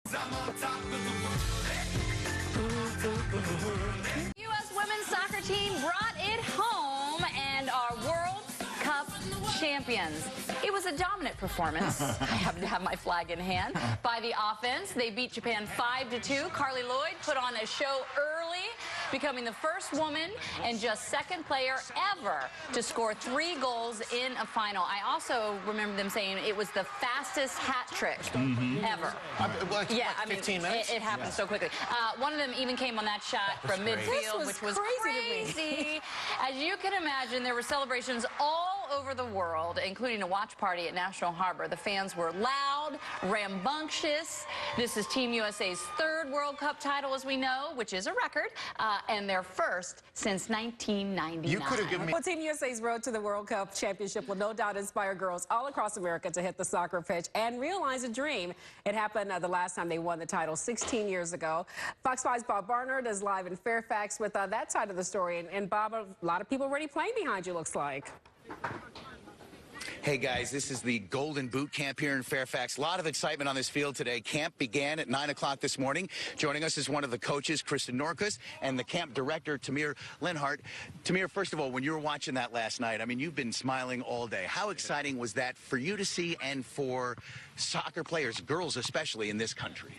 U.S. women's soccer team brought it home and are World Cup champions. It was a dominant performance. I happen to have my flag in hand. By the offense, they beat Japan 5-2. Carly Lloyd put on a show early, becoming the first woman and just second player ever to score 3 goals in a final. I also remember them saying it was the fastest hat trick ever. Yeah, I mean, 15 minutes? It happened so quickly. One of them even came on that shot from midfield, which was crazy. As you can imagine, there were celebrations all over the world, including a watch party at National Harbor. The fans were loud, rambunctious. This is Team USA's 3rd World Cup title, as we know, which is a record, and their first since 1999. You could have given me... Well, Team USA's road to the World Cup championship will no doubt inspire girls all across America to hit the soccer pitch and realize a dream. It happened the last time they won the title 16 years ago. Fox 5's Bob Barnard is live in Fairfax with that side of the story. And Bob, a lot of people already playing behind you, looks like. Hey guys, this is the Golden Boot Camp here in Fairfax. A lot of excitement on this field today. Camp began at 9 o'clock this morning. Joining us is one of the coaches, Kristen Norkus, and the camp director, Tamir Linhart. Tamir, first of all, when you were watching that last night, I mean, you've been smiling all day. How exciting was that for you to see and for soccer players, girls especially, in this country?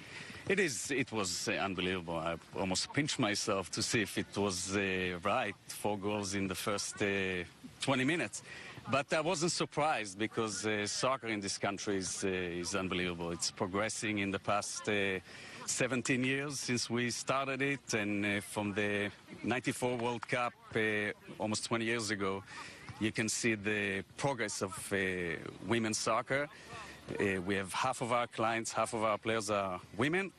It was unbelievable. I almost pinched myself to see if it was right, 4 goals in the first 20 minutes. But I wasn't surprised because soccer in this country is unbelievable. It's progressing in the past 17 years since we started it, and from the '94 World Cup almost 20 years ago, you can see the progress of women's soccer. We have half of our clients, half of our players are women,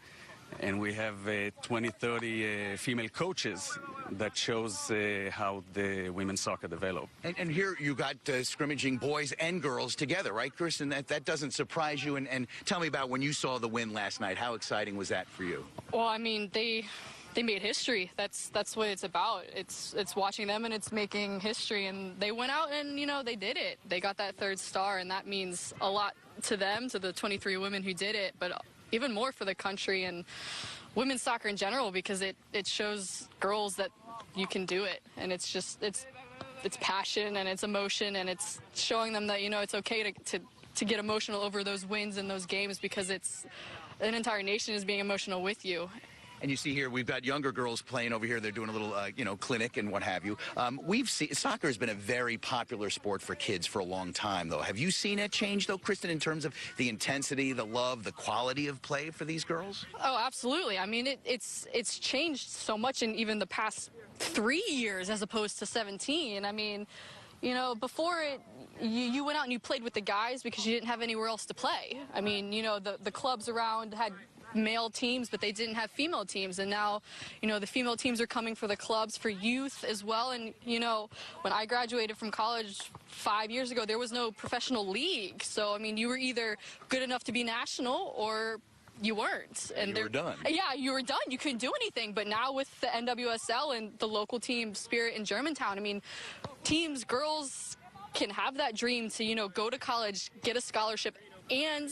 and we have 20-30 female coaches that shows how the women's soccer developed. And here you got scrimmaging boys and girls together, right, Chris? And that doesn't surprise you. And tell me about when you saw the win last night. How exciting was that for you? Well, I mean, they made history. That's what it's about. It's watching them and it's making history. And they went out and, you know, they did it. They got that 3rd star, and that means a lot to them, to the 23 women who did it, but even more for the country and women's soccer in general, because it shows girls that you can do it. And it's just, it's passion and it's emotion, and it's showing them that, you know, it's okay to get emotional over those wins and those games, because it's an entire nation is being emotional with you. And you see here, we've got younger girls playing over here. They're doing a little, you know, clinic and what have you. We've seen soccer has been a very popular sport for kids for a long time, though. Have you seen it change, though, Kristen, in terms of the intensity, the love, the quality of play for these girls? Oh, absolutely. I mean, it's changed so much in even the past 3 years as opposed to 17. I mean, you know, before you went out and you played with the guys because you didn't have anywhere else to play. I mean, you know, the clubs around had male teams, but they didn't have female teams, and now, you know, the female teams are coming for the clubs, for youth as well. And, you know, when I graduated from college 5 years ago, there was no professional league. So, I mean, you were either good enough to be national or you weren't. And you were done. Yeah, you were done. You couldn't do anything. But now with the NWSL and the local team Spirit in Germantown, I mean, teams, girls can have that dream to, you know, go to college, get a scholarship, and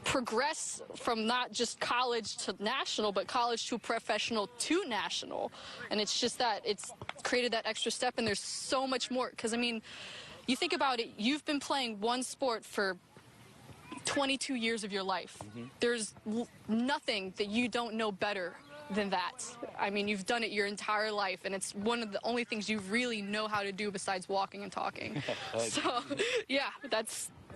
progress from not just college to national, but college to professional to national. And it's just that it's created that extra step, and there's so much more. Because, I mean, you think about it, you've been playing one sport for 22 years of your life. There's nothing that you don't know better than that. I mean, you've done it your entire life, and it's one of the only things you really know how to do besides walking and talking. So, yeah,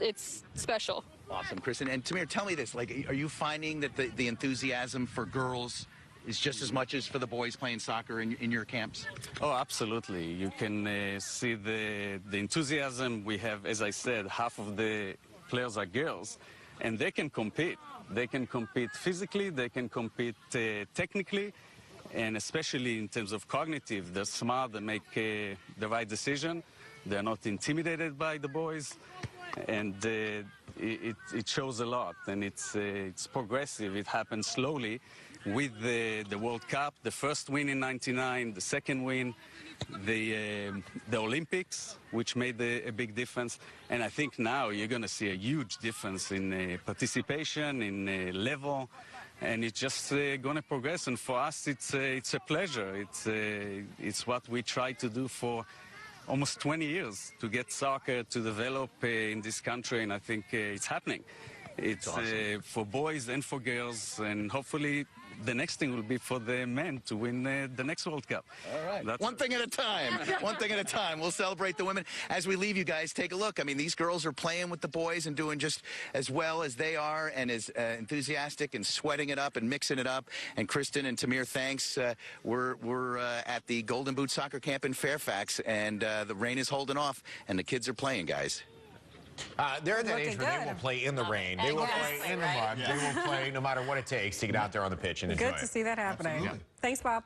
it's special. Awesome, Kristen. And Tamir, tell me this, like, are you finding that the enthusiasm for girls is just as much as for the boys playing soccer in your camps? Oh, absolutely. You can see the enthusiasm we have. As I said, half of the players are girls, and they can compete. They can compete physically, they can compete technically, and especially in terms of cognitive. They're smart, they make the right decision. They're not intimidated by the boys, and it shows a lot, and it's progressive. It happens slowly with the World Cup, the first win in '99, the second win, the Olympics, which made a big difference. And I think now you're going to see a huge difference in participation, in level, and it's just going to progress. And for us, it's a pleasure. It's what we try to do for almost 20 years, to get soccer to develop in this country, and I think it's happening. It's awesome. For boys and for girls, and hopefully the next thing will be for the men to win the next World Cup. All right. One thing at a time. One thing at a time. We'll celebrate the women. As we leave you guys, take a look. I mean, these girls are playing with the boys and doing just as well as they are, and as enthusiastic and sweating it up and mixing it up. And Kristen and Tamir, thanks. We're at the Golden Boot Soccer Camp in Fairfax, and the rain is holding off, and the kids are playing, guys. They're in that age where they will play in the rain. They will play in the mud. They will play no matter what it takes to get out there on the pitch and enjoy it. Good to see that happening. Absolutely. Thanks, Bob.